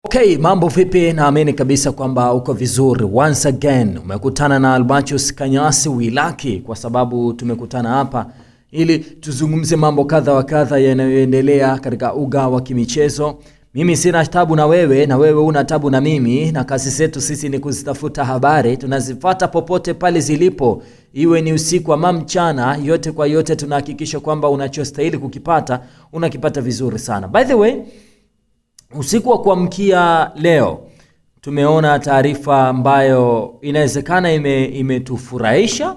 Okay, mambo vipi? Naamini kabisa kwamba uko vizuri. Once again, umekutana na Almachus Kanyasi Wilaki kwa sababu tumekutana hapa ili tuzungumze mambo kadha wa kadha yanayoendelea katika uga wa kimichezo. Mimi sina tabu na wewe una tabu na mimi, na kazi zetu sisi ni kuzitafuta habari, tunazifuata popote pale zilipo, iwe ni usiku ama mchana, yote kwa yote tunahakikisha kwamba unachostahili kukipata unakipata vizuri sana. By the way, usiku wa kuamkia leo tumeona taarifa ambayo inawezekana imetufurahisha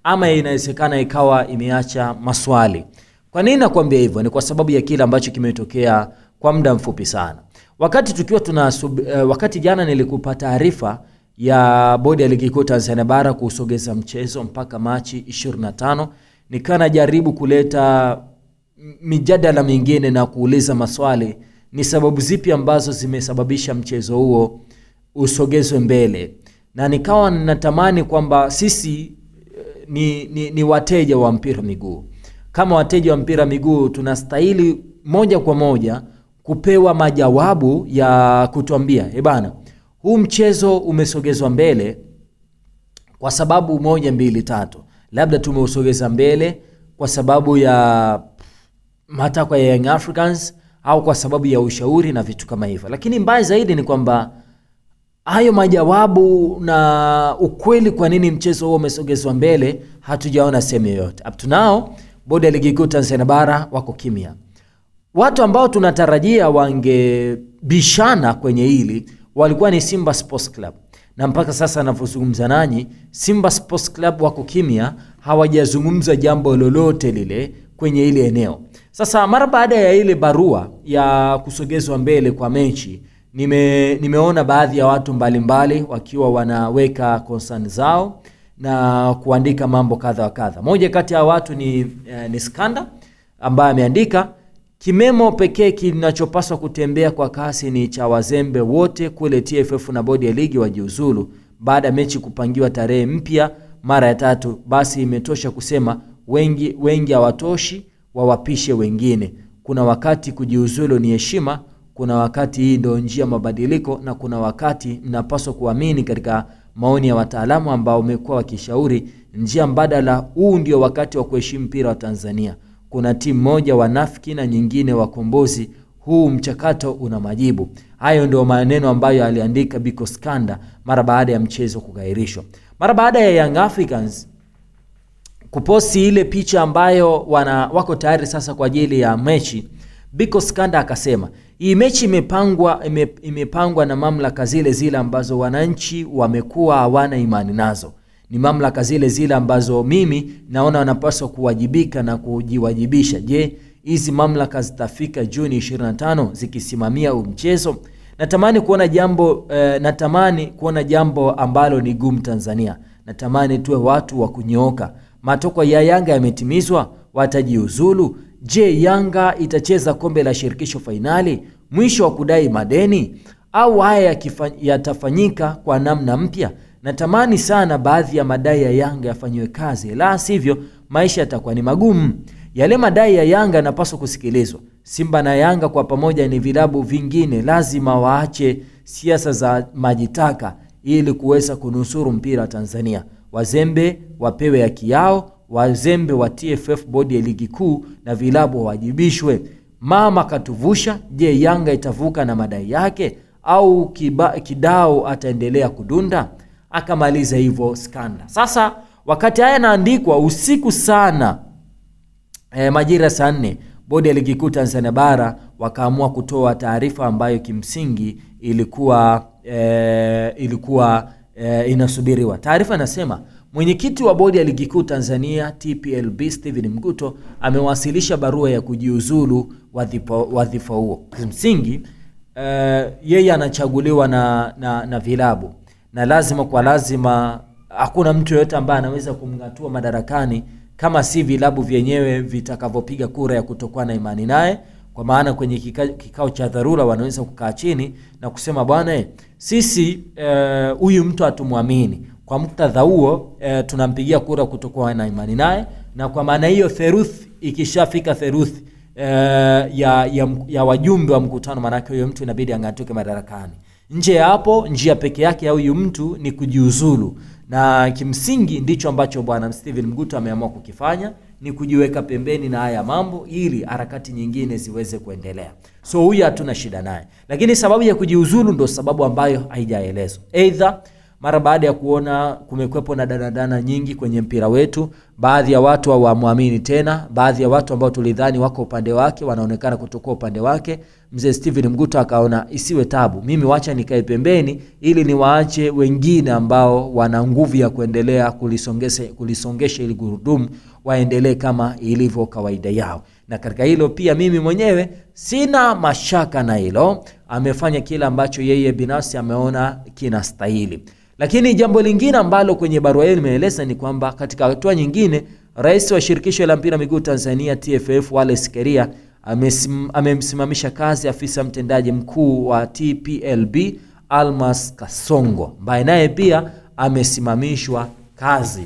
ama inawezekana ikawa imeacha maswali. Kwa nini nakwambia hivyo? Ni kwa sababu ya kile ambacho kimetokea kwa muda mfupi sana. Wakati jana nilikupa taarifa ya bodi ya ligi kuu Tanzania bara kusogeza mchezo mpaka Machi 25, nikana jaribu kuleta mijadala mingine na kuuliza maswali, ni sababu zipi ambazo zimesababisha mchezo huo usogezwe mbele, na nikawa natamani kwamba sisi ni wateja wa mpira miguu. Kama wateja wa mpira miguu tunastahili moja kwa moja kupewa majawabu ya kutuambia, bana, huu mchezo umesogezwa mbele kwa sababu 1, 2, 3. Labda tumeusogeza mbele kwa sababu ya matakwa ya Young Africans au kwa sababu ya ushauri na vitu kama hivyo. Lakini mbaya zaidi ni kwamba hayo majawabu na ukweli kwa nini mchezo huo umesogezwa mbele hatujaona sehemu yoyote. Up to now, bodi ya ligi kuu Tanzania bara wako kimya. Watu ambao tunatarajia wangebishana kwenye hili walikuwa ni Simba Sports Club. Na mpaka sasa ninavyozungumza nanyi, Simba Sports Club wako kimya, hawajazungumza jambo lolote lile kwenye ile eneo. Sasa mara baada ya ile barua ya kusogezwa mbele kwa mechi, nimeona baadhi ya watu mbalimbali wakiwa wanaweka concern zao na kuandika mambo kadha wa kadha. Moja kati ya watu ni Skanda ambaye ameandika, kimemo pekee kinachopaswa kutembea kwa kasi ni cha wazembe wote kule TFF na bodi ya ligi wajiuzulu baada ya mechi kupangiwa tarehe mpya mara ya 3. Basi imetosha kusema wengi hawatoshi, wawapishe wengine. Kuna wakati kujiuzulu ni heshima, kuna wakati hii ndio njia mabadiliko, na kuna wakati mnapaswa kuamini katika maoni ya wataalamu ambao umekuwa wakishauri njia mbadala. Huu ndio wakati wa kuheshimu mpira wa Tanzania. Kuna timu moja wanafiki na nyingine wakombozi, huu mchakato una majibu. Hayo ndio maneno ambayo aliandika Biko Skanda mara baada ya mchezo kugairishwa. Mara baada ya Young Africans kuposti ile picha ambayo wako tayari sasa kwa ajili ya mechi, Biko Skanda akasema hii mechi imepangwa na mamlaka zile ambazo wananchi wamekuwa hawana imani nazo. Ni mamlaka zile ambazo mimi naona wanapaswa kuwajibika na kujiwajibisha. Je, hizi mamlaka zitafika Juni 25 zikisimamia mchezo? Natamani kuona jambo ambalo ni gumu Tanzania. Natamani tuwe watu wa kunyooka. Matoko ya Yanga yametimizwa, watajiuzulu. Je, Yanga itacheza kombe la shirikisho finali, mwisho wa kudai madeni, au haya yatafanyika kwa namna mpya? Natamani sana baadhi ya madai ya Yanga yafanywe kazi, la sivyo maisha yatakuwa ni magumu. Yale madai ya Yanga yanapaswa kusikilizwa. Simba na Yanga kwa pamoja ni vilabu vingine, lazima waache siasa za majitaka ili kuweza kunusuru mpira Tanzania. Wazembe wapewe haki yao, wazembe wa TFF, bodi ya ligi kuu na vilabu wajibishwe. Mama katuvusha, je Yanga itavuka na madai yake au kidao ataendelea kudunda? Akamaliza hivyo Skanda. Sasa wakati haya naandikwa usiku sana, majira saa 4, bodi ya ligi kuu Tanzania bara wakaamua kutoa taarifa ambayo kimsingi ilikuwa inasubiriwa. Taarifa inasema mwenyekiti wa bodi ya ligi kuu Tanzania TPLB Steven Mguto amewasilisha barua ya kujiuzulu wadhifa huo. Kimsingi yeye anachaguliwa na vilabu, na lazima hakuna mtu yote ambaye anaweza kumngatua madarakani kama si vilabu vyenyewe vitakavyopiga kura ya kutokuwa na imani naye. Kwa maana kwenye kikao cha dharura wanaweza kukaa chini na kusema, bwana sisi huyu mtu hatumwamini, kwa muktadha huo tunampigia kura kutokuwa na imani naye. Na kwa maana hiyo ikishafika theruthi ya wajumbe wa mkutano, manake huyo mtu inabidi ang'atuke madarakani. Nje ya hapo, njia peke yake ya huyu mtu ni kujiuzulu, na kimsingi ndicho ambacho bwana Steven Mguto ameamua kukifanya, ni kujiweka pembeni na haya mambo ili harakati nyingine ziweze kuendelea. So huyu hatuna shida naye, lakini sababu ya kujiuzulu ndo sababu ambayo haijaelezwa. Either mara baada ya kuona kumekwepo na danadana nyingi kwenye mpira wetu, baadhi ya watu hawamwamini tena, baadhi ya watu ambao tulidhani wako upande wake wanaonekana kutokuwa upande wake. Mzee Steven Mguto akaona isiwe tabu, mimi wacha nikae pembeni ili niwaache wengine ambao wana nguvu ya kuendelea kulisongesha ili gurudumu waendelee kama ilivyo kawaida yao. Na katika hilo pia mimi mwenyewe sina mashaka na hilo, amefanya kila ambacho yeye binafsi ameona kinastahili. Lakini jambo lingine ambalo kwenye barua hii limeeleza ni kwamba katika hatua nyingine, rais wa shirikisho la mpira miguu Tanzania TFF Wallace Karia amemsimamisha kazi afisa mtendaji mkuu wa TPLB Almas Kasongo, ambaye naye pia amesimamishwa kazi.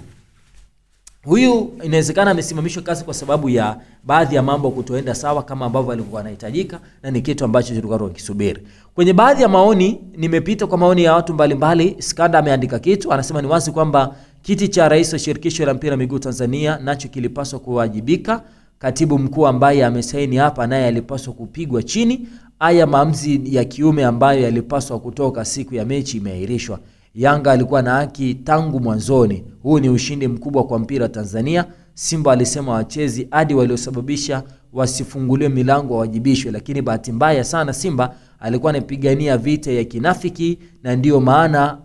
Huyu inawezekana amesimamishwa kazi kwa sababu ya baadhi ya mambo kutoenda sawa kama ambavyo alikuwa anahitajika, na ni kitu ambacho tulikuwa tunakisubiri. Kwenye baadhi ya maoni, nimepita kwa maoni ya watu mbalimbali, Skanda ameandika kitu, anasema ni wazi kwamba kiti cha rais wa shirikisho la mpira miguu Tanzania nacho kilipaswa kuwajibika. Katibu mkuu ambaye amesaini hapa naye alipaswa kupigwa chini. Haya maamuzi ya kiume ambayo yalipaswa kutoka siku ya mechi imeahirishwa. Yanga alikuwa na haki tangu mwanzoni. Huu ni ushindi mkubwa kwa mpira Tanzania. Simba alisema wachezi hadi waliosababisha wasifunguliwe milango wawajibishwe, lakini bahati mbaya sana Simba alikuwa anapigania vita ya kinafiki, na ndio maana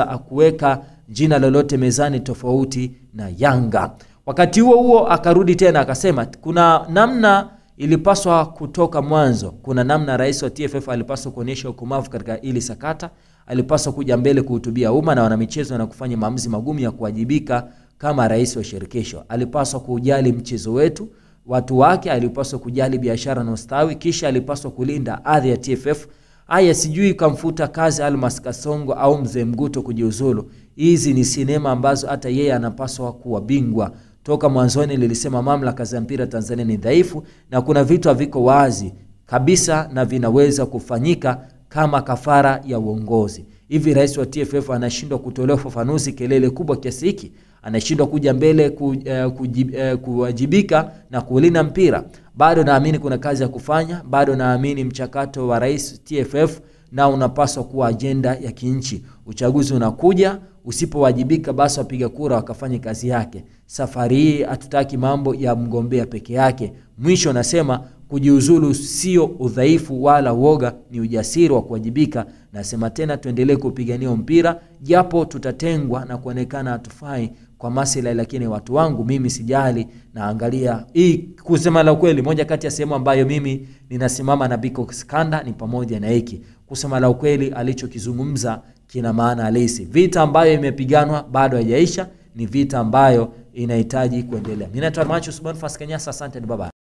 akuweka jina lolote mezani tofauti na Yanga. Wakati huo akarudi tena akasema kuna namna ilipaswa kutoka mwanzo. Kuna namna rais wa TFF alipaswa kuonyesha ukumavu katika ili sakata. Alipaswa kuja mbele kuhutubia umma na wanamichezo na kufanya maamuzi magumu ya kuwajibika kama rais wa shirikisho. Alipaswa kujali mchezo wetu, watu wake, alipaswa kujali biashara na ustawi, kisha alipaswa kulinda hadhi ya TFF. Haya sijui kamfuta kazi Almas Kasongo au mzee Mguto kujiuzulu. Hizi ni sinema ambazo hata yeye anapaswa kuwa bingwa. Toka mwanzoni nilisema mamlaka za mpira Tanzania ni dhaifu na kuna vitu haviko wazi kabisa na vinaweza kufanyika kama kafara ya uongozi. Hivi rais wa TFF anashindwa kutolea ufafanuzi kelele kubwa kiasi hiki? Anashindwa kuja mbele kuwajibika na kulinda mpira? Bado naamini kuna kazi ya kufanya. Bado naamini mchakato wa rais TFF na unapaswa kuwa agenda ya kinchi. Uchaguzi unakuja, usipowajibika basi wapiga kura wakafanye kazi yake. Safari hii hatutaki mambo ya mgombea peke yake. Mwisho nasema kujiuzulu sio udhaifu wala uoga, ni ujasiri wa kuwajibika. Nasema tena tuendelee kupigania mpira japo tutatengwa na kuonekana hatufai kwa maslahi, lakini watu wangu mimi sijali, naangalia hii. Kusema la ukweli, moja kati ya sehemu ambayo mimi ninasimama na Biko Skanda ni pamoja na hiki. Kusema la ukweli, alichokizungumza kina maana halisi. Vita ambayo imepiganwa bado haijaisha, ni vita ambayo inahitaji kuendelea. Mimi naitwa Marcus Bonfas Kanyasa, asante baba.